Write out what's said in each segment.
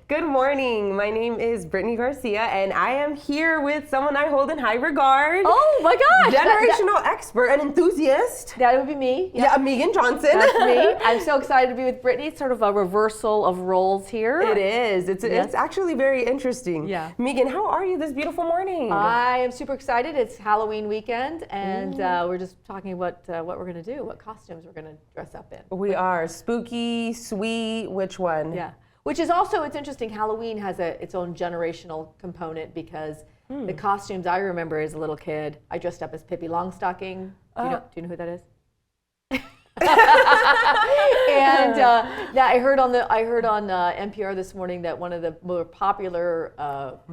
Good morning. My name is Brittney Garcia, and I am here with someone I hold in high regard. Oh my gosh! Generational expert and enthusiast. That would be me. Yeah, Meagan Johnson. That's me. I'm so excited to be with Brittney. It's sort of a reversal of roles here. It is. It's actually very interesting. Yeah. Meagan, how are you this beautiful morning? I am super excited. It's Halloween weekend, and we're just talking about what we're going to do, what costumes we're going to dress up in. We are spooky, sweet. Which one? Yeah. Which is also, it's interesting, Halloween has its own generational component because the costumes I remember as a little kid, I dressed up as Pippi Longstocking. Do you know who that is? And I heard on NPR this morning that one of the more popular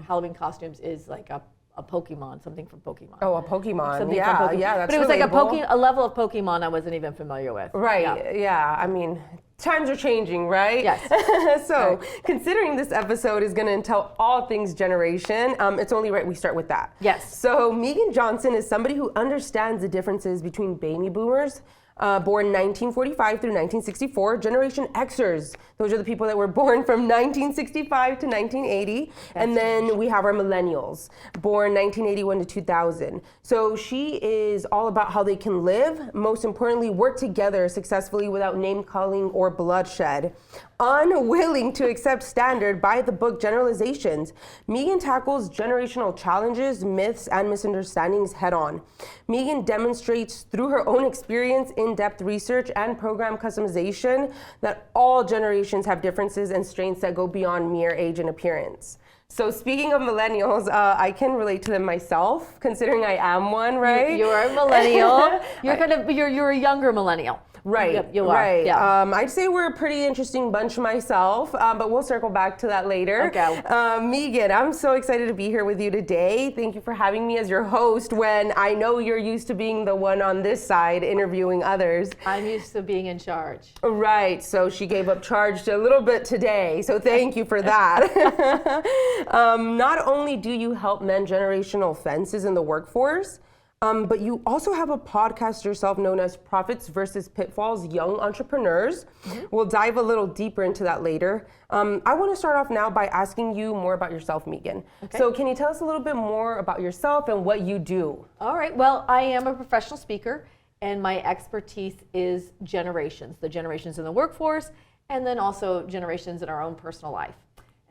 Halloween costumes is like a Pokemon, something from Pokemon. Oh, a Pokemon. Something yeah, from Pokemon. yeah, that's But it was relatable. like a level of Pokemon I wasn't even familiar with. Right, yeah. I mean, times are changing, right? Yes. So, considering this episode is going to entail all things generation, it's only right we start with that. Yes. So, Meagan Johnson is somebody who understands the differences between baby boomers, born 1945 through 1964, Generation Xers. Those are the people that were born from 1965 to 1980. And then we have our millennials, born 1981 to 2000. So she is all about how they can live, most importantly, work together successfully without name calling or bloodshed. Unwilling to accept standard by the book generalizations, Meagan tackles generational challenges, myths, and misunderstandings head on. Meagan demonstrates through her own experience, in-depth research, and program customization that all generations have differences and strengths that go beyond mere age and appearance. So speaking of millennials, I can relate to them myself, considering I am one, right? You're a millennial. You're a younger millennial. Right, Yep, you are. right. Yeah. I'd say we're a pretty interesting bunch myself, but we'll circle back to that later. Okay. Meagan, I'm so excited to be here with you today. Thank you for having me as your host when I know you're used to being the one on this side interviewing others. I'm used to being in charge. Right, so she gave up charge a little bit today, so thank you for that. Not only do you help mend generational fences in the workforce, but you also have a podcast yourself known as Profits versus Pitfalls, Young Entrepreneurs. We'll dive a little deeper into that later. I want to start off now by asking you more about yourself, Meagan. Okay. So can you tell us a little bit more about yourself and what you do? All right. Well, I am a professional speaker, and my expertise is generations, the generations in the workforce, and then also generations in our own personal life.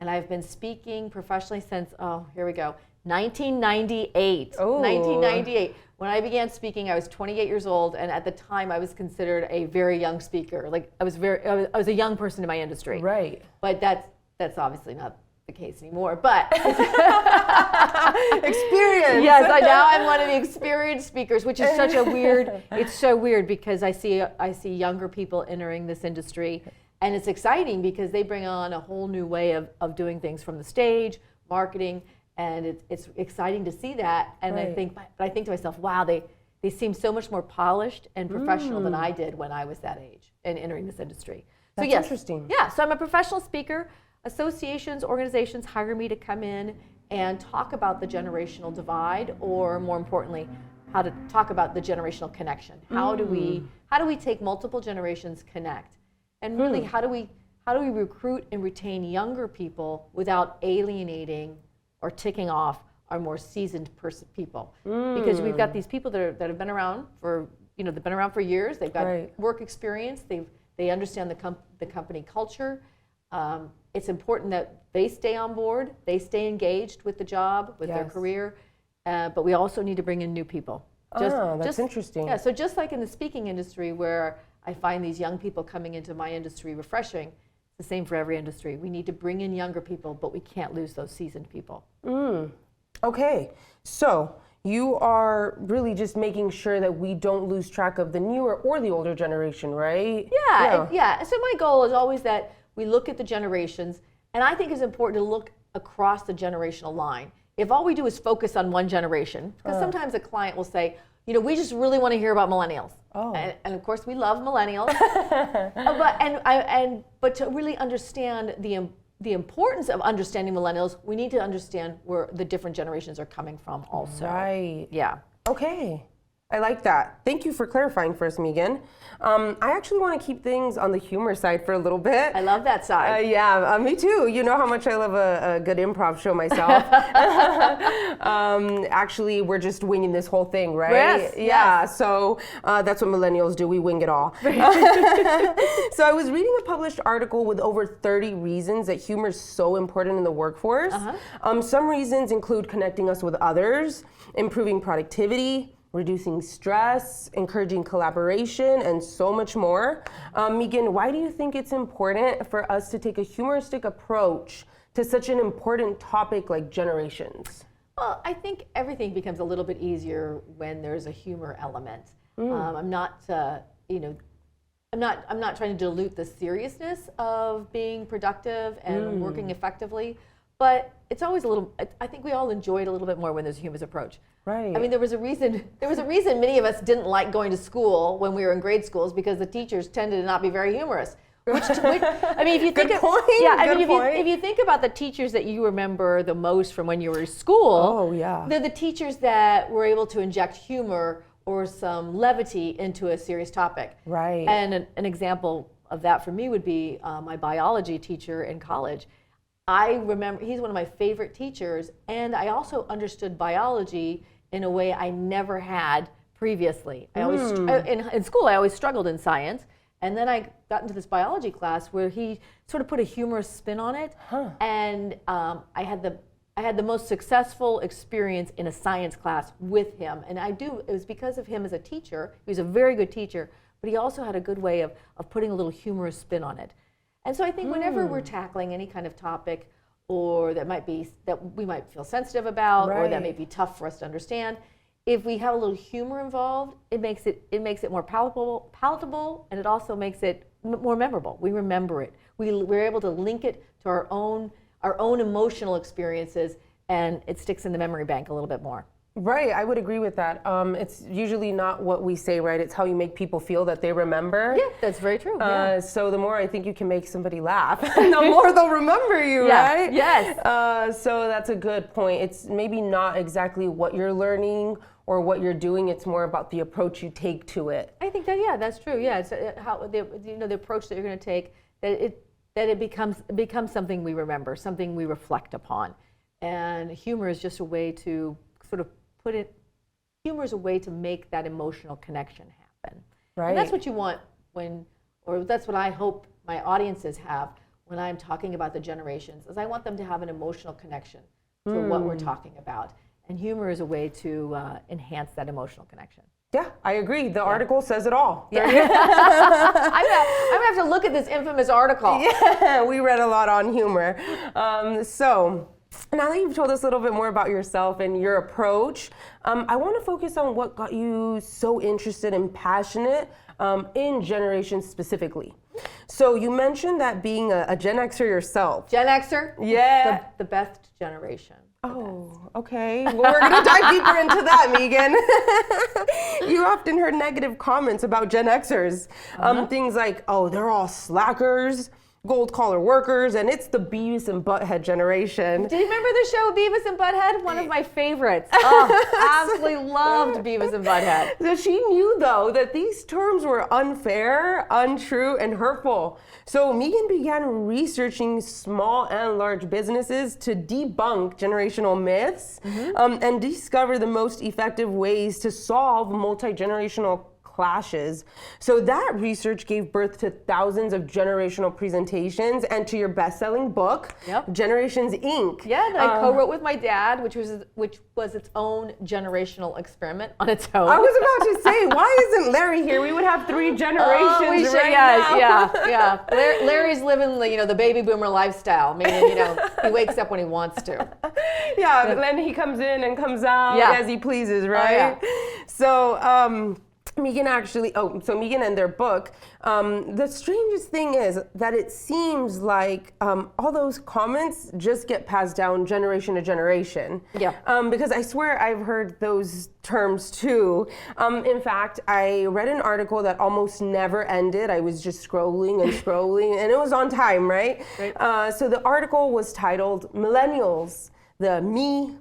And I've been speaking professionally since, 1998. Oh. 1998. When I began speaking, I was 28 years old, and at the time, I was considered a very young speaker. Like I was a young person in my industry. Right. But that's obviously not the case anymore. But Experience. yes, now I'm one of the experienced speakers, which is such a weird. It's so weird because I see younger people entering this industry, and it's exciting because they bring on a whole new way of doing things from the stage, marketing. And it's exciting to see that, and Right. I think to myself, wow, they seem so much more polished and professional than I did when I was that age and entering this industry. That's so yes, interesting. Yeah, so I'm a professional speaker. Associations, organizations hire me to come in and talk about the generational divide, or more importantly, how to talk about the generational connection. How do we take multiple generations connect, and really how do we recruit and retain younger people without alienating or ticking off our more seasoned people, because we've got these people that have been around for they've been around for years. They've got work experience. They understand the company culture. It's important that they stay on board. They stay engaged with the job, with their career. But we also need to bring in new people. That's interesting. Yeah. So just like in the speaking industry, where I find these young people coming into my industry refreshing. The same for every industry. We need to bring in younger people, but we can't lose those seasoned people. Okay, so you are really just making sure that we don't lose track of the newer or the older generation, right? Yeah. So my goal is always that we look at the generations, and I think it's important to look across the generational line. If all we do is focus on one generation, because sometimes a client will say, we just really want to hear about millennials. Oh. And of course we love millennials. but to really understand the importance of understanding millennials, we need to understand where the different generations are coming from also. Right. Yeah. Okay. I like that. Thank you for clarifying for us, Meagan. I actually want to keep things on the humor side for a little bit. I love that side. Yeah, me too. You know how much I love a good improv show myself. Actually, we're just winging this whole thing, right? Yes, Yeah, yes. so that's what millennials do. We wing it all. So I was reading a published article with over 30 reasons that humor is so important in the workforce. Some reasons include connecting us with others, improving productivity, reducing stress, encouraging collaboration, and so much more. Meagan, why do you think it's important for us to take a humoristic approach to such an important topic like generations? Well, I think everything becomes a little bit easier when there's a humor element. I'm not, I'm not trying to dilute the seriousness of being productive and working effectively, but it's always a little. I think we all enjoy it a little bit more when there's a humorous approach. Right. I mean, there was a reason many of us didn't like going to school when we were in grade schools because the teachers tended to not be very humorous. I mean, if you think if you think about the teachers that you remember the most from when you were in school, they're the teachers that were able to inject humor or some levity into a serious topic. Right. And an example of that for me would be my biology teacher in college. I remember he's one of my favorite teachers, and I also understood biology in a way I never had previously. I always in school I always struggled in science, and then I got into this biology class where he sort of put a humorous spin on it, and I had the most successful experience in a science class with him, and it was because of him as a teacher. He was a very good teacher, but he also had a good way of putting a little humorous spin on it. And so I think whenever we're tackling any kind of topic or that we might feel sensitive about or that may be tough for us to understand, if we have a little humor involved, it makes it more palatable, and it also makes it more memorable. We remember it. We're able to link it to our own emotional experiences, and it sticks in the memory bank a little bit more. Right, I would agree with that. It's usually not what we say, right? It's how you make people feel that they remember. Yeah, that's very true. So the more I think you can make somebody laugh, the more they'll remember you, right? Yes. So that's a good point. It's maybe not exactly what you're learning or what you're doing. It's more about the approach you take to it. I think that that's true. Yeah, it's how the approach that you're going to take, that it becomes something we remember, something we reflect upon, and humor is just a way to sort of humor is a way to make that emotional connection happen. Right. And that's what you want or that's what I hope my audiences have when I'm talking about the generations, is I want them to have an emotional connection to what we're talking about. And humor is a way to enhance that emotional connection. Yeah, I agree. The article says it all. Yeah. I'm gonna have to look at this infamous article. Yeah, we read a lot on humor. So now that you've told us a little bit more about yourself and your approach, I want to focus on what got you so interested and passionate in generations specifically. So you mentioned that being a Gen Xer yourself. Gen Xer? Yeah. The best generation. Oh, okay. Well, we're going to dive deeper into that, Meagan. You often heard negative comments about Gen Xers. Things like, oh, they're all slackers, gold collar workers, and it's the Beavis and Butthead generation. Do you remember the show Beavis and Butthead? One of my favorites. Oh, absolutely loved Beavis and Butthead. So she knew, though, that these terms were unfair, untrue, and hurtful. So Meagan began researching small and large businesses to debunk generational myths and discover the most effective ways to solve multi-generational clashes. So that research gave birth to thousands of generational presentations and to your best-selling book, Generations Inc. Yeah, that I co-wrote with my dad, which was its own generational experiment on its own. I was about to say, why isn't Larry here? We would have 3 generations now. Yeah. Larry's living the baby boomer lifestyle, meaning he wakes up when he wants to. Yeah, but then he comes in and comes out as he pleases, right? So Meagan Meagan and their book, the strangest thing is that it seems like all those comments just get passed down generation to generation. Yeah. Because I swear I've heard those terms too. In fact, I read an article that almost never ended. I was just scrolling and scrolling, and it was on time, right? So the article was titled Millennials, the me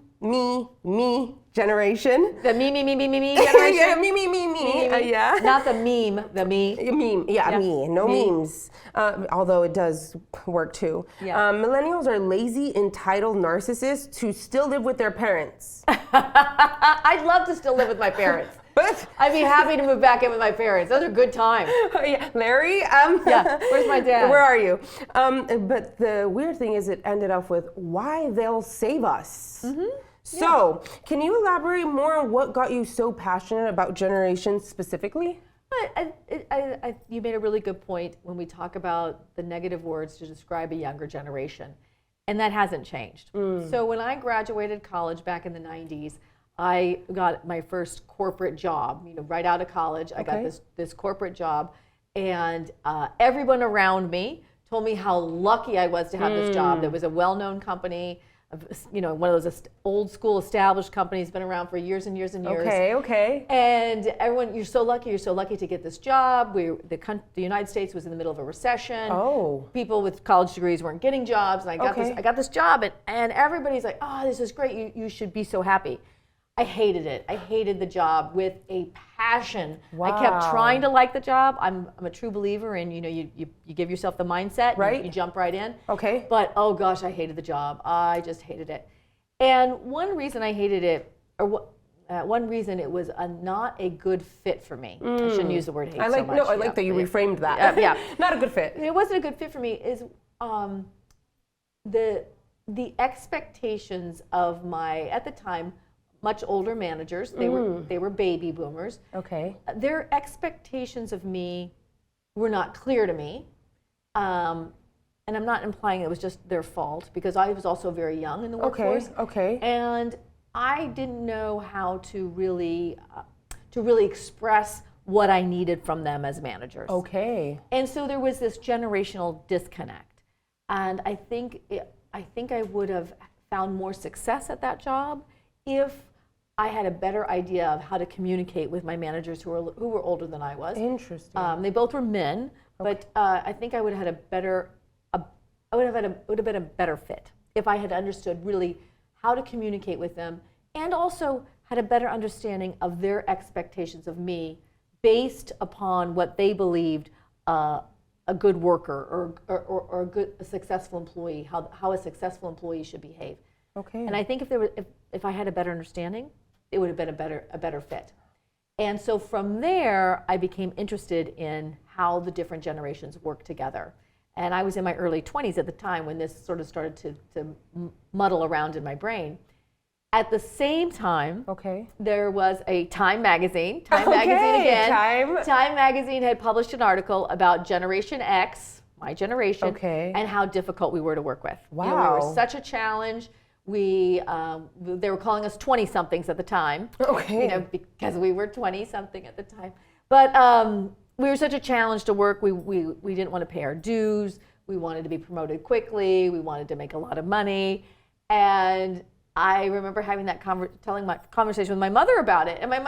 generation. The me generation? Yeah, me. Yeah. Not the meme, the me. Meme, yeah, me. No memes. Although it does work too. Yeah. Millennials are lazy, entitled narcissists who still live with their parents. I'd love to still live with my parents. But I'd be happy to move back in with my parents. Those are good times. yeah, Larry. Yeah, where's my dad? Where are you? But the weird thing is, it ended up with why they'll save us. So, can you elaborate more on what got you so passionate about generations specifically? You made a really good point when we talk about the negative words to describe a younger generation, and that hasn't changed. So when I graduated college back in the 90s, I got my first corporate job. Right out of college, I got this corporate job, and everyone around me told me how lucky I was to have this job. There was a well-known company. One of those old school established companies, been around for years and years and years. Okay. And everyone, you're so lucky to get this job. The United States was in the middle of a recession. Oh. People with college degrees weren't getting jobs, and I got this job, and everybody's like, oh, this is great. You should be so happy. I hated it. I hated the job with a passion. Wow. I kept trying to like the job. I'm a true believer in, you give yourself the mindset, right? You jump right in. Okay. But oh gosh, I hated the job. I just hated it. And one reason I hated it, one reason it was not a good fit for me. I shouldn't use the word hate so much. I like that you reframed that. Yeah. Not a good fit. It wasn't a good fit for me. Is the expectations of my, at the time, much older managers. They were baby boomers. Okay. Their expectations of me were not clear to me. And I'm not implying it was just their fault, because I was also very young in the workforce. Okay. And I didn't know how to really express what I needed from them as managers. Okay. And so there was this generational disconnect. And I think I would have found more success at that job if I had a better idea of how to communicate with my managers who were older than I was. Interesting. They both were men, but I think I would have had would have been a better fit if I had understood really how to communicate with them, and also had a better understanding of their expectations of me based upon what they believed a good worker or a successful employee, how a successful employee should behave. Okay. And I think if I had a better understanding, it would have been a better fit. And so from there, I became interested in how the different generations work together. And I was in my early 20s at the time when this sort of started to muddle around in my brain. At the same time, there was a Time magazine. Time magazine again. Time magazine had published an article about Generation X, my generation, and how difficult we were to work with. Wow. We were such a challenge. They were calling us 20-somethings at the time. Because we were 20-something at the time. But we were such a challenge to work. We didn't want to pay our dues. We wanted to be promoted quickly. We wanted to make a lot of money. And I remember having that telling my conversation with my mother about it. And my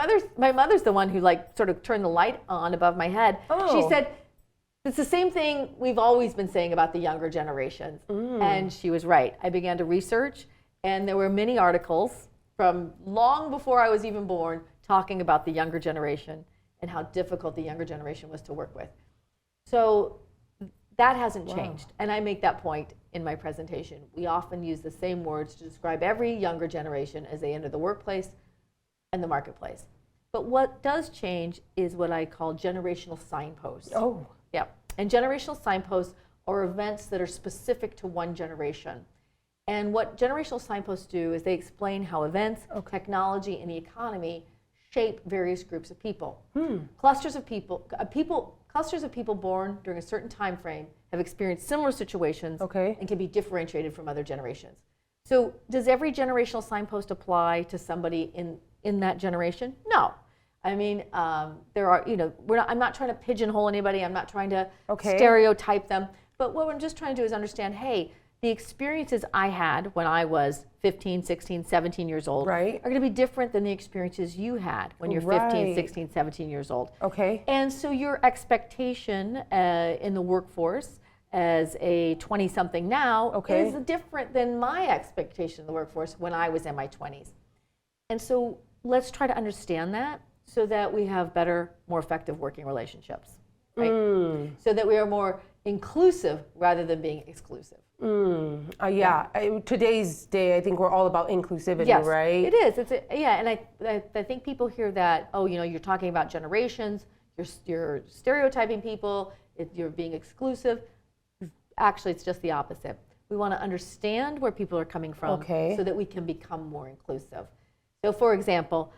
mother's the one who sort of turned the light on above my head. She said, it's the same thing we've always been saying about the younger generations. And she was right. I began to research, and there were many articles from long before I was even born talking about the younger generation and how difficult the younger generation was to work with. So that hasn't changed. And I make that point in my presentation. We often use the same words to describe every younger generation as they enter the workplace and the marketplace. But what does change is what I call generational signposts. Oh. Yeah. And generational signposts are events that are specific to one generation. And what generational signposts do is they explain how events, technology, and the economy shape various groups of people. Clusters of people born during a certain time frame have experienced similar situations and can be differentiated from other generations. So does every generational signpost apply to somebody in that generation? No. I mean, there are, I'm not trying to pigeonhole anybody. I'm not trying to stereotype them. But what I'm just trying to do is understand, hey, the experiences I had when I was 15, 16, 17 years old are going to be different than the experiences you had when you're 15, 16, 17 years old. And so your expectation in the workforce as a 20-something now is different than my expectation in the workforce when I was in my 20s. And so let's try to understand that so that we have better, more effective working relationships, right? So that we are more inclusive rather than being exclusive. Today's day, I think we're all about inclusivity, Yes, right? it is. And I think people hear that, oh, you're talking about generations, you're stereotyping people, you're being exclusive. Actually, it's just the opposite. We want to understand where people are coming from so that we can become more inclusive. So, for example,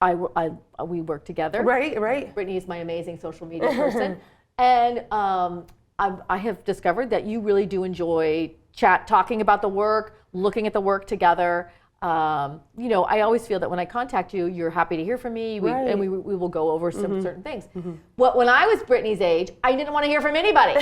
we work together. Right. Brittney is my amazing social media person. And I have discovered that you really do enjoy talking about the work, looking at the work together. I always feel that when I contact you, you're happy to hear from me, and we will go over some certain things. When I was Brittney's age, I didn't want to hear from anybody.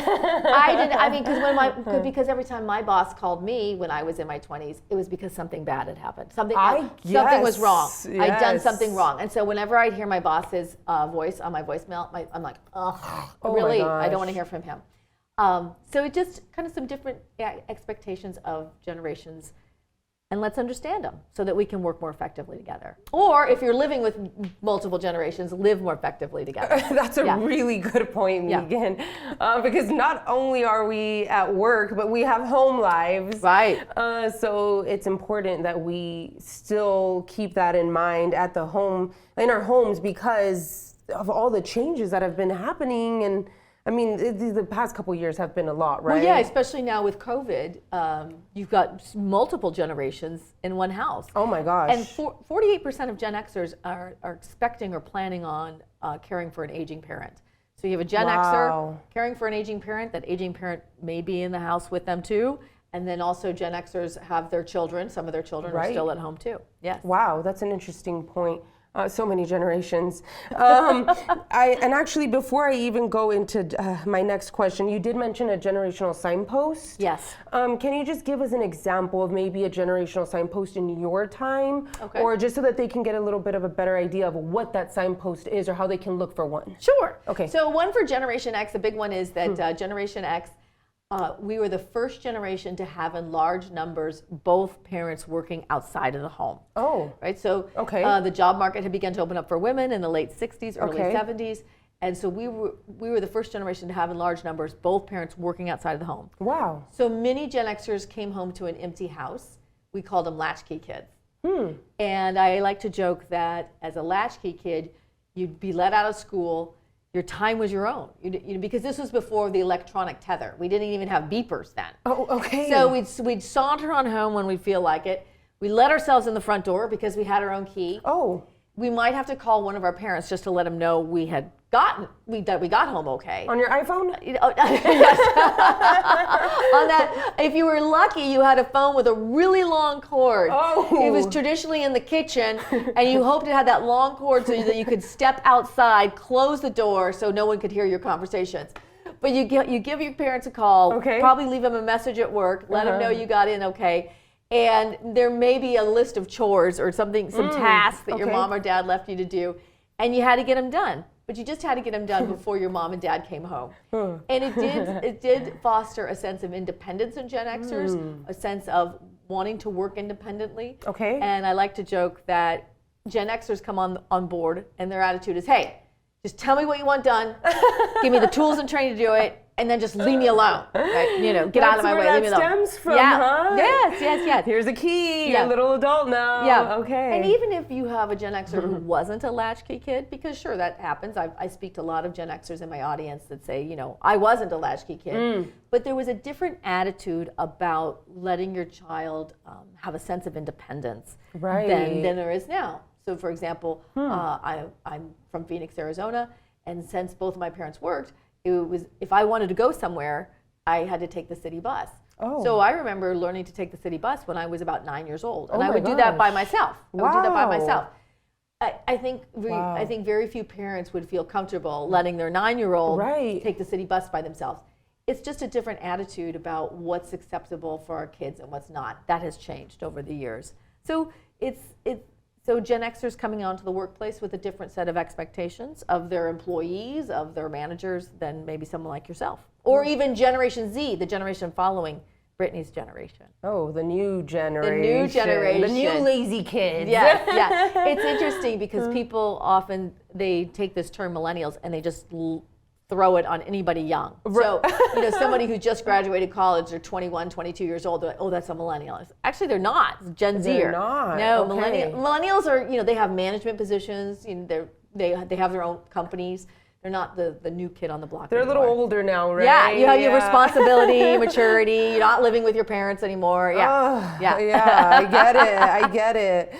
Because every time my boss called me when I was in my 20s, it was because something bad had happened. Something was wrong. Yes. I'd done something wrong. And so whenever I'd hear my boss's voice on my voicemail, I'm like, really? I don't want to hear from him. So it just kind of some different expectations of generations. And let's understand them so that we can work more effectively together. Or if you're living with multiple generations, live more effectively together. That's a really good point, Meagan. Because not only are we at work, but we have home lives. Right. So it's important that we still keep that in mind in our homes, because of all the changes that have been happening. And I mean, the past couple years have been a lot, right? Well, yeah, especially now with COVID, you've got multiple generations in one house. Oh my gosh. And 48% of Gen Xers are expecting or planning on caring for an aging parent. So you have a Gen Xer caring for an aging parent. That aging parent may be in the house with them too. And then also Gen Xers have their children. Some of their children are still at home too. Yes. Wow, that's an interesting point. So many generations. And actually, before I even go into my next question, you did mention a generational signpost. Yes. Can you just give us an example of maybe a generational signpost in your time? Okay. Or just so that they can get a little bit of a better idea of what that signpost is or how they can look for one? Sure. Okay. So one for Generation X, the big one is that Generation X, we were the first generation to have in large numbers both parents working outside of the home. Oh. Right. So the job market had begun to open up for women in the late 60s, early 70s. And so we were the first generation to have in large numbers both parents working outside of the home. Wow. So many Gen Xers came home to an empty house. We called them latchkey kids. And I like to joke that as a latchkey kid, you'd be let out of school. Your time was your own, because this was before the electronic tether. We didn't even have beepers then. Oh, okay. So we'd saunter on home when we feel like it. We let ourselves in the front door because we had our own key. Oh. We might have to call one of our parents just to let them know we got home okay. On your iPhone? On that, if you were lucky, you had a phone with a really long cord. Oh. It was traditionally in the kitchen, and you hoped it had that long cord so that you could step outside, close the door so no one could hear your conversations. But you give your parents a call, probably leave them a message at work, let them know you got in okay. And there may be a list of chores or some tasks that your mom or dad left you to do, and you had to get them done. But you just had to get them done before your mom and dad came home. And it did foster a sense of independence in Gen Xers, a sense of wanting to work independently. Okay. And I like to joke that Gen Xers come on board, and their attitude is, hey, just tell me what you want done, give me the tools and training to do it, and then just leave me alone. Right? Get out of my way, leave me alone. That's where that stems from, huh? Yes. Here's a key, you're a little adult now. Yeah. Okay. And even if you have a Gen Xer who wasn't a latchkey kid, because sure, that happens. I speak to a lot of Gen Xers in my audience that say, I wasn't a latchkey kid. But there was a different attitude about letting your child have a sense of independence than there is now. So for example, I'm from Phoenix, Arizona, and since both of my parents worked, it was if I wanted to go somewhere, I had to take the city bus. Oh. So I remember learning to take the city bus when I was about 9 years old, and I would do that by myself. I think very few parents would feel comfortable letting their 9-year-old take the city bus by themselves. It's just a different attitude about what's acceptable for our kids and what's not. That has changed over the years. So So Gen Xers coming onto the workplace with a different set of expectations of their employees, of their managers, than maybe someone like yourself. Or even Generation Z, the generation following Brittney's generation. Oh, the new generation. The new generation. The new lazy kids. Yeah, yeah. It's interesting because people often, they take this term millennials and they just throw it on anybody young. So, somebody who just graduated college, they're 21, 22 years old, they're like, oh, that's a millennial. Actually, they're not. It's Gen Z. They're not. No, okay. millennials are, they have management positions, they have their own companies. They're not the new kid on the block They're anymore. a little older now, right? Yeah, you have your responsibility, maturity. You're not living with your parents anymore. Yeah, yeah, I get it.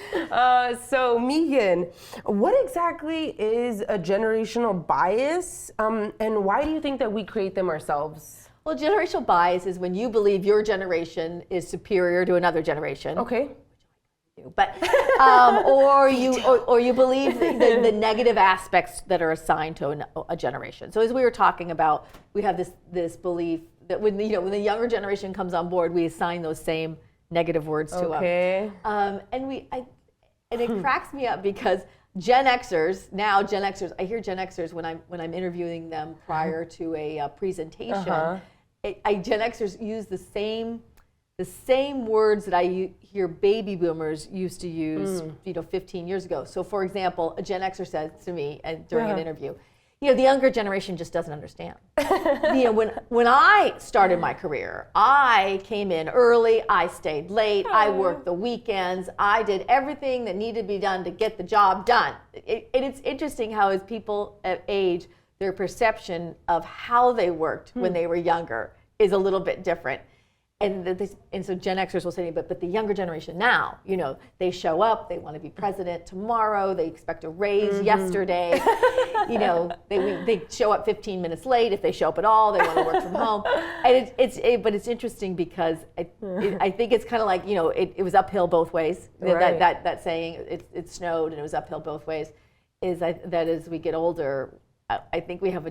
So, Meagan, what exactly is a generational bias, and why do you think that we create them ourselves? Well, generational bias is when you believe your generation is superior to another generation. Okay. But or you believe the negative aspects that are assigned to a generation. So as we were talking about, we have this belief that when the younger generation comes on board, we assign those same negative words to them. And it cracks me up because Gen Xers, I hear Gen Xers when I'm interviewing them prior to a presentation. Gen Xers use the same words that I hear baby boomers used to use, 15 years ago. So, for example, a Gen Xer says to me during an interview, the younger generation just doesn't understand. When I started my career, I came in early, I stayed late, I worked the weekends, I did everything that needed to be done to get the job done. It's interesting how as people age, their perception of how they worked when they were younger is a little bit different. And so Gen Xers will say, but the younger generation now, they show up, they want to be president tomorrow, they expect a raise yesterday, they show up 15 minutes late if they show up at all, they want to work from home. And but it's interesting because I think it's kind of like, it was uphill both ways. Right. That saying, it snowed and it was uphill both ways, that as we get older, I think we have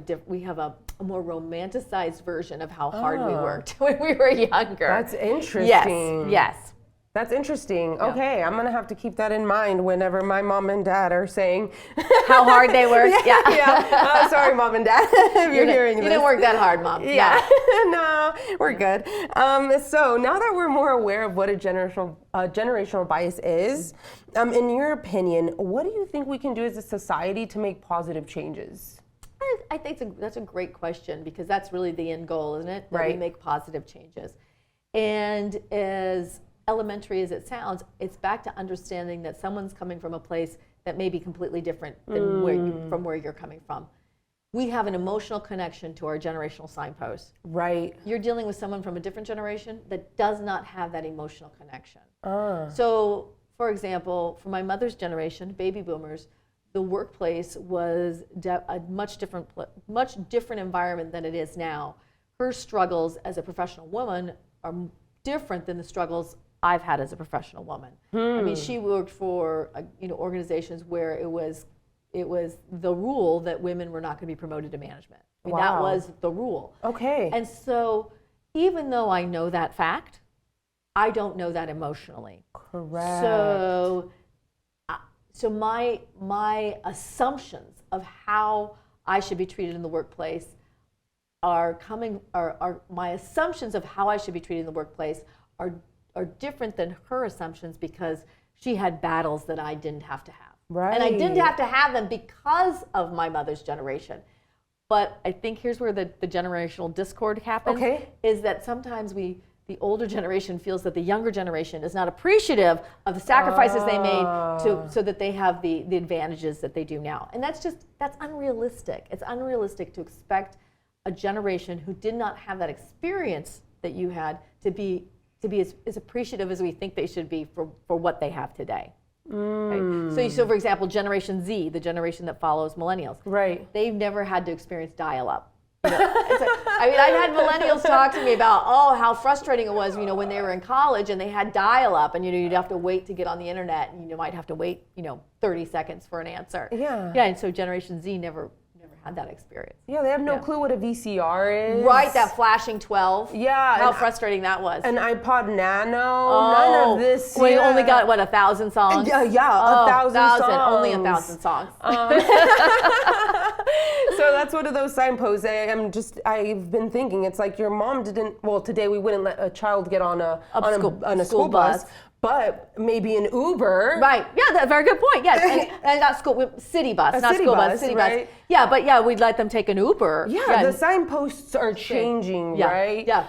a more romanticized version of how hard we worked when we were younger. That's interesting. Yes. That's interesting. Yeah. Okay, I'm gonna have to keep that in mind whenever my mom and dad are saying how hard they worked. Yeah. Sorry, mom and dad, if you're hearing this. You didn't work that hard, mom. Yeah. No, we're good. So now that we're more aware of what a generational bias is, in your opinion, what do you think we can do as a society to make positive changes? I think that's a great question because that's really the end goal, isn't it? That right. we make positive changes. And as elementary as it sounds, it's back to understanding that someone's coming from a place that may be completely different than where you're coming from. We have an emotional connection to our generational signposts. Right. You're dealing with someone from a different generation that does not have that emotional connection. So, for example, for my mother's generation, baby boomers, the workplace was a much different environment than it is now. Her struggles as a professional woman are different than the struggles I've had as a professional woman. I mean, she worked for organizations where it was the rule that women were not going to be promoted to management. I mean, that was the rule. Okay. And so, even though I know that fact, I don't know that emotionally. Correct. So my assumptions of how I should be treated in the workplace are my assumptions of how I should be treated in the workplace are different than her assumptions because she had battles that I didn't have to have. Right. And I didn't have to have them because of my mother's generation. But I think here's where the generational discord happens. Okay. Is that sometimes the older generation feels that the younger generation is not appreciative of the sacrifices they made so that they have the advantages that they do now. And that's unrealistic. It's unrealistic to expect a generation who did not have that experience that you had to be as appreciative as we think they should be for what they have today. Right? So for example, Generation Z, the generation that follows millennials, right? They've never had to experience dial-up. I've had millennials talk to me about how frustrating it was, when they were in college and they had dial-up, and you'd have to wait to get on the internet, and you might have to wait 30 seconds for an answer. Yeah. Yeah, and so Generation Z never had that experience. Yeah, they have no clue what a VCR is. Right, that flashing 12. Yeah. How frustrating that was. An iPod Nano, none of this. Well, you only got, 1,000 songs? Yeah, 1,000 songs. Only 1,000 songs. So that's one of those signposts. I've been thinking, it's like your mom didn't, well, today we wouldn't let a child get on a school bus. But maybe an Uber. Right. Yeah, that's a very good point. Yes. And not city bus, not school bus, city bus. Yeah, but yeah, we'd let them take an Uber. Yeah, the signposts are changing, right? Yeah.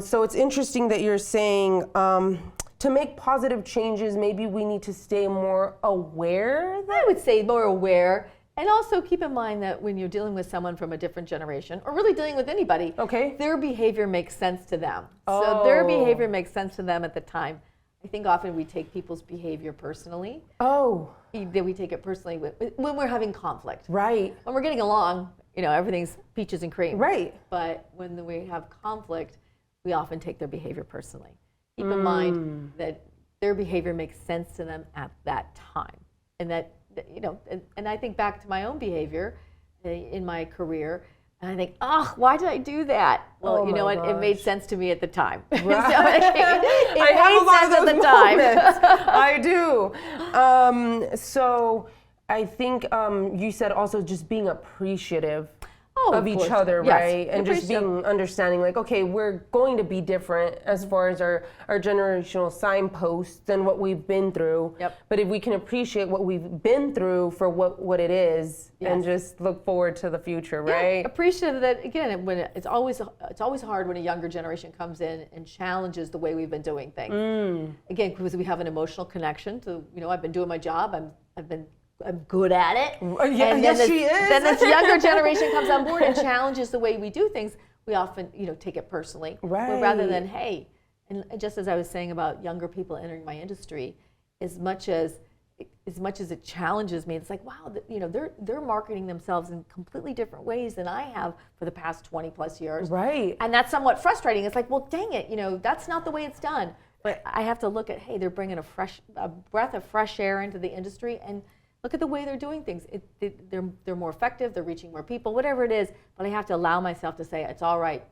So it's interesting that you're saying to make positive changes, maybe we need to stay more aware. I would say more aware. And also keep in mind that when you're dealing with someone from a different generation, or really dealing with anybody, their behavior makes sense to them. So their behavior makes sense to them at the time. I think often we take people's behavior personally. We take it personally when we're having conflict. Right. When we're getting along, everything's peaches and cream. Right. But when we have conflict, we often take their behavior personally. Keep in mind that their behavior makes sense to them at that time. And that, and I think back to my own behavior in my career, and I think, why did I do that? Well, you know what? It made sense to me at the time. Right. So it I have a lot of those at the time. I do. So I think you said also just being appreciative of each other, right? And just being understanding, like, okay, we're going to be different as far as our generational signposts and what we've been through. But if we can appreciate what we've been through for what it is, and just look forward to the future, right? Appreciate that, again, when it's always hard when a younger generation comes in and challenges the way we've been doing things. Again, because we have an emotional connection to, I've been doing my job, I'm good at it. She is. Then this younger generation comes on board and challenges the way we do things. We often, take it personally. Right. Rather than, hey, and just as I was saying about younger people entering my industry, as much as it challenges me, it's like, wow, they're marketing themselves in completely different ways than I have for the past 20 plus years. Right. And that's somewhat frustrating. It's like, well, dang it, that's not the way it's done. But I have to look at, hey, they're bringing a breath of fresh air into the industry, and look at the way they're doing things. They're more effective. They're reaching more people. Whatever it is, but I have to allow myself to say it's all right.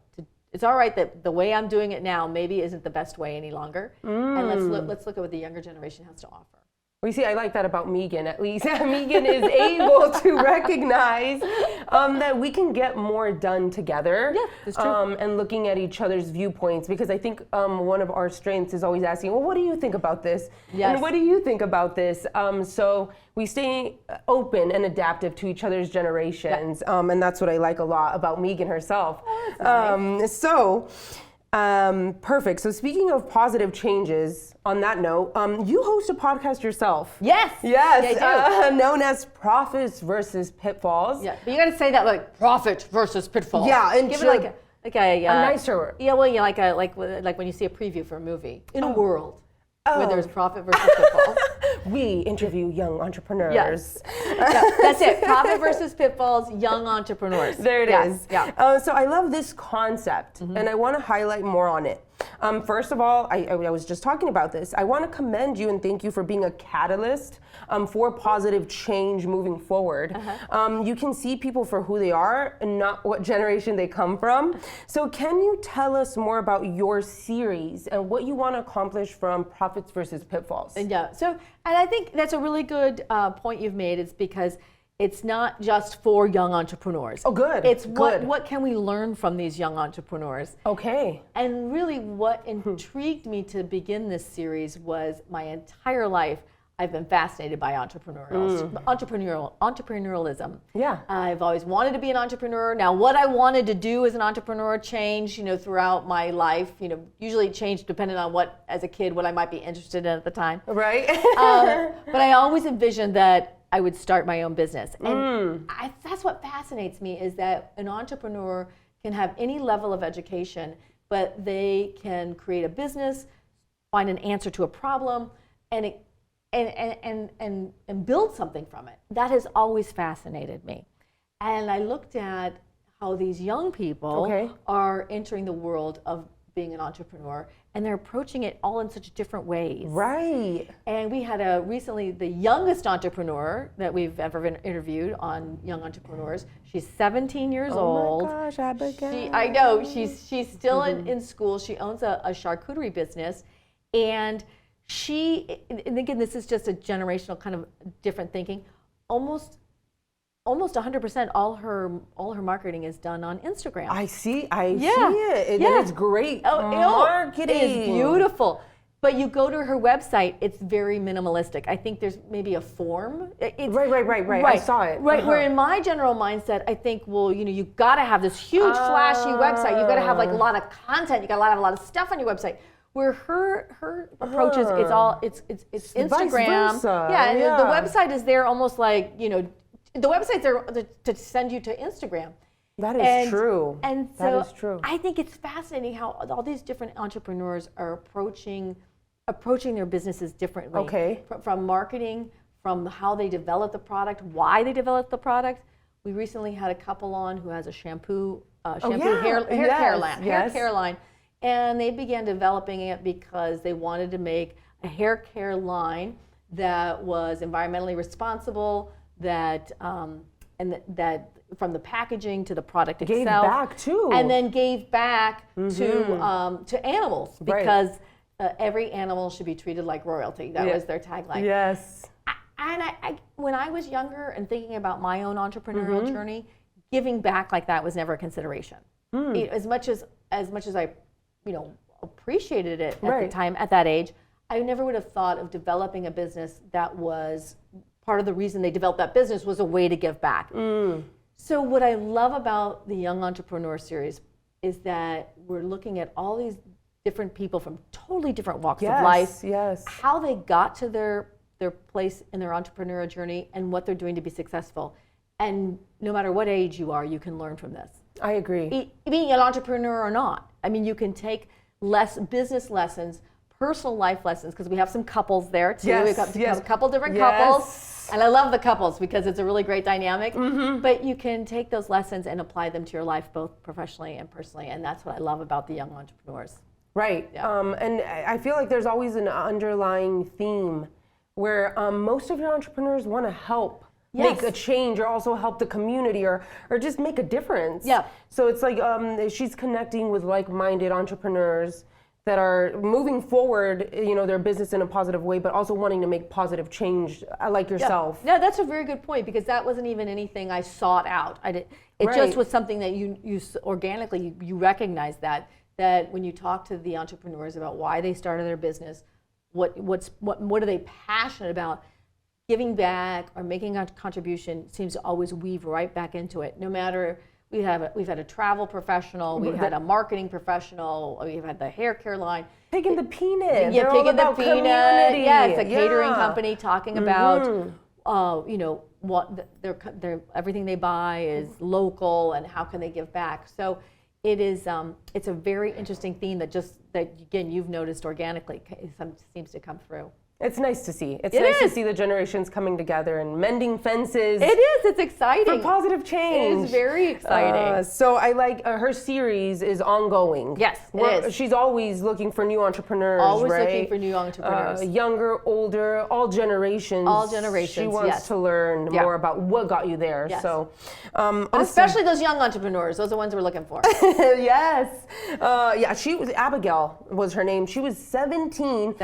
It's all right that the way I'm doing it now maybe isn't the best way any longer. And let's look at what the younger generation has to offer. Well, you see, I like that about Meagan, at least. Meagan is able to recognize that we can get more done together. Yeah, that's true. And looking at each other's viewpoints, because I think one of our strengths is always asking, well, what do you think about this? Yes. And what do you think about this? So we stay open and adaptive to each other's generations. And that's what I like a lot about Meagan herself. Oh, Perfect. So speaking of positive changes, on that note, you host a podcast yourself. Yes. Yes. Yeah, I do. Known as Profits versus Pitfalls. Yeah, but you got to say that like profit versus pitfalls. Yeah, and give it like a nicer word. Yeah, well, like when you see a preview for a movie in a world where there's profit versus pitfalls. We interview young entrepreneurs. Yes. That's it. Profit versus pitfalls, young entrepreneurs. There it is. Yeah. So I love this concept, and I want to highlight more on it. First of all, I was just talking about this. I want to commend you and thank you for being a catalyst for positive change moving forward. You can see people for who they are and not what generation they come from. So can you tell us more about your series and what you want to accomplish from Profits versus Pitfalls? And I think that's a really good point you've made. It's because it's not just for young entrepreneurs. Oh, good. It's good. What can we learn from these young entrepreneurs? Okay. And really what intrigued me to begin this series was my entire life I've been fascinated by entrepreneurialism. Yeah. I've always wanted to be an entrepreneur. Now, what I wanted to do as an entrepreneur changed, throughout my life. Usually it changed depending on what, as a kid, what I might be interested in at the time. Right. But I always envisioned that I would start my own business. And that's what fascinates me, is that an entrepreneur can have any level of education, but they can create a business, find an answer to a problem, and build something from it. That has always fascinated me. And I looked at how these young people are entering the world of being an entrepreneur, and they're approaching it all in such different ways. Right. And we had recently the youngest entrepreneur that we've ever interviewed on Young Entrepreneurs. She's 17 years old. Oh my gosh, Abigail. I know, she's still in school. She owns a charcuterie business, and and again, this is just a generational kind of different thinking. Almost almost 100% all her marketing is done on Instagram. I see it. And it's great marketing. It is beautiful. But you go to her website, it's very minimalistic. I think there's maybe a form. Right. I saw it. Right, where in my general mindset, I think, well, you got to have this huge, flashy website. You got to have like a lot of content. You got to have a lot of stuff on your website. Where her approach is, it's Instagram. Vice versa. Yeah, the website is there almost like, the website's there to send you to Instagram. That is true. And so that is true. I think it's fascinating how all these different entrepreneurs are approaching their businesses differently. Okay. From marketing, from how they develop the product, why they develop the product. We recently had a couple on who has a shampoo hair care line, and they began developing it because they wanted to make a hair care line that was environmentally responsible, that from the packaging to the product itself. Gave back too. And then gave back to animals, because every animal should be treated like royalty. That was their tagline. Yes. And when I was younger and thinking about my own entrepreneurial journey, giving back like that was never a consideration. As much as I, appreciated it at the time, at that age, I never would have thought of developing a business that was part of the reason they developed that business was a way to give back. So what I love about the Young Entrepreneur Series is that we're looking at all these different people from totally different walks of life, how they got to their place in their entrepreneurial journey and what they're doing to be successful. And no matter what age you are, you can learn from this. I agree. Being an entrepreneur or not. I mean, you can take business lessons, personal life lessons, because we have some couples there too. We've got a couple different couples. And I love the couples because it's a really great dynamic. But you can take those lessons and apply them to your life, both professionally and personally. And that's what I love about the young entrepreneurs. Right. And I feel like there's always an underlying theme where most of your entrepreneurs want to help make a change, or also help the community, or just make a difference. Yeah. So it's like she's connecting with like-minded entrepreneurs that are moving forward, their business in a positive way, but also wanting to make positive change, like yourself. Yeah, that's a very good point, because that wasn't even anything I sought out. It just was something that you organically, you recognize that when you talk to the entrepreneurs about why they started their business, what are they passionate about, giving back or making a contribution seems to always weave right back into it. No matter, we've had a travel professional, we had a marketing professional, we've had the hair care line. Pig in the Peanut. Yeah, Pig in the Peanut. Yeah, it's a catering company talking about, what everything they buy is local and how can they give back. So it is, it's a very interesting theme that again, you've noticed organically seems to come through. It's nice to see. It's nice to see the generations coming together and mending fences. It is. It's exciting. For positive change. It is very exciting. So I like her series is ongoing. Yes, it is. She's always looking for new entrepreneurs, always looking for new entrepreneurs. Younger, older, all generations. All generations, She wants to learn more about what got you there. Yes. So, awesome. Especially those young entrepreneurs. Those are the ones we're looking for. Yes. She was, Abigail was her name. She was 17.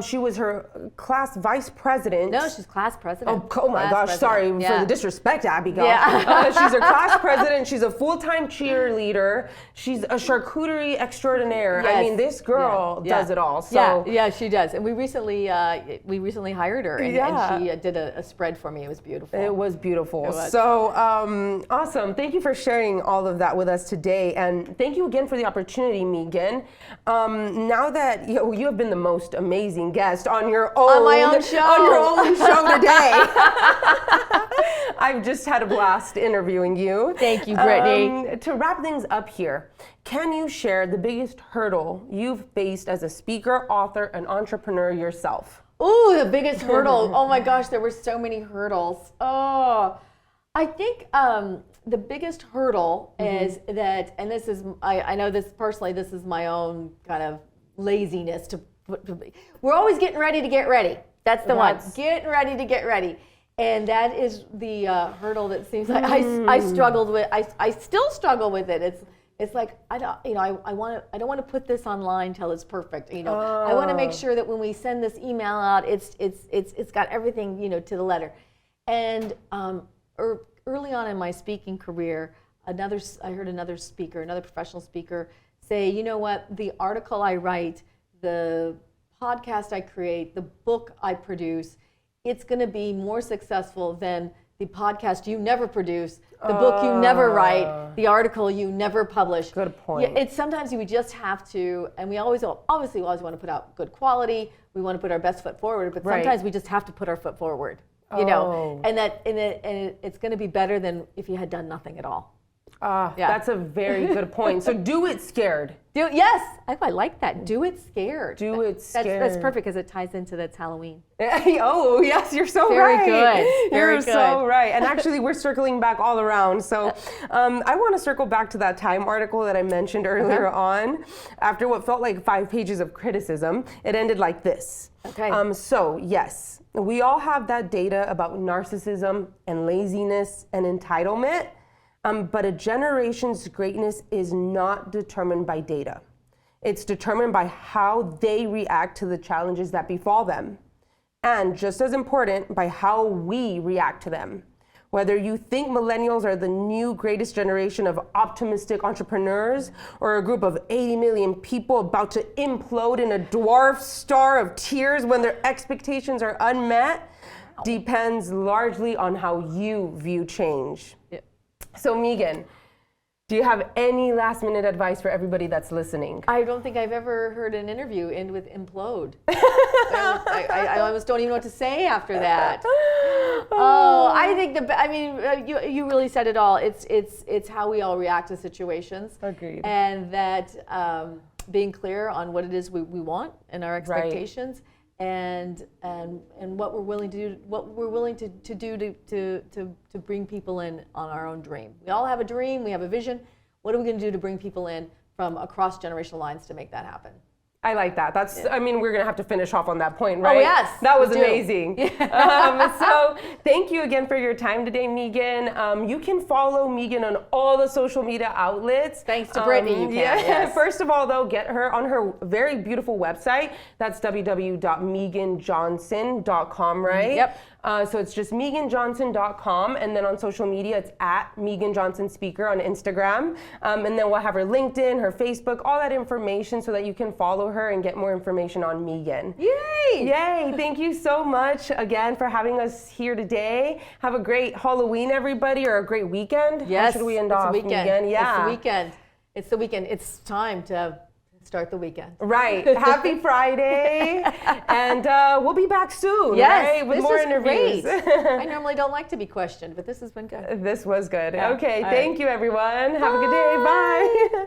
She was her class vice president. No, she's class president. Oh my gosh, sorry for the disrespect, Abigail. Yeah. She's a class president. She's a full-time cheerleader. She's a charcuterie extraordinaire. Yes. I mean, this girl does it all. So yeah, she does. And we recently hired her, and she did a spread for me. It was beautiful. It was beautiful. So awesome. Thank you for sharing all of that with us today, and thank you again for the opportunity, Meagan. Now that you have been the most amazing guest on your my own show. On your own show today. I've just had a blast interviewing you. Thank you, Brittney. To wrap things up here, can you share the biggest hurdle you've faced as a speaker, author, and entrepreneur yourself? Ooh, the biggest hurdle. Oh my gosh, there were so many hurdles. Oh, I think the biggest hurdle is that, and this is, I know this personally, this is my own kind of laziness we're always getting ready to get ready. That's the one. Getting ready to get ready. And that is the hurdle that seems like I struggled with. I still struggle with it. It's like I don't want to put this online till it's perfect. I want to make sure that when we send this email out, it's got everything to the letter. And early on in my speaking career, I heard another professional speaker say, you know what, the article I write, the podcast I create, the book I produce, it's going to be more successful than the podcast you never produce, the book you never write, the article you never publish. Good point. Yeah, it's sometimes we just have to, and we always want to put out good quality. We want to put our best foot forward, but sometimes we just have to put our foot forward. You know, and it's going to be better than if you had done nothing at all. That's a very good point. So do it scared. Yes, I like that. Do it scared. Do it scared. That's perfect because it ties into that's Halloween. Oh, yes, you're so Very right. good. Very You're good. so right. And actually, we're circling back all around. So I want to circle back to that Time article that I mentioned earlier on. After what felt like 5 pages of criticism, it ended like this. Okay. So, yes, we all have that data about narcissism and laziness and entitlement. But a generation's greatness is not determined by data. It's determined by how they react to the challenges that befall them. And just as important, by how we react to them. Whether you think millennials are the new greatest generation of optimistic entrepreneurs or a group of 80 million people about to implode in a dwarf star of tears when their expectations are unmet, depends largely on how you view change. Yep. So Meagan, do you have any last minute advice for everybody that's listening? I don't think I've ever heard an interview end with implode. I almost don't even know what to say after that. I think you really said it all. It's how we all react to situations. Agreed. And that being clear on what it is we want and our expectations. Right. And what we're willing to do to bring people in on our own dream. We all have a dream, we have a vision. What are we going to do to bring people in from across generational lines to make that happen? I like that. We're going to have to finish off on that point, right? Oh, yes. That was amazing. So thank you again for your time today, Meagan. You can follow Meagan on all the social media outlets. Thanks to Brittney, you can. Yes. First of all, though, get her on her very beautiful website. That's www.meaganjohnson.com, right? Yep. So it's just meaganjohnson.com, and then on social media, it's at Meagan Johnson Speaker on Instagram. And then we'll have her LinkedIn, her Facebook, all that information so that you can follow her and get more information on Meagan. Yay! Yay! Thank you so much again for having us here today. Have a great Halloween, everybody, or a great weekend. Yes. How should we end off, Meagan? Yeah. It's the weekend. It's time to start the weekend. Right. Happy Friday. And we'll be back soon, yes, right? With more interviews. I normally don't like to be questioned, but this has been good. This was good. Yeah. Okay. All Thank you, everyone. Have a good day. Bye.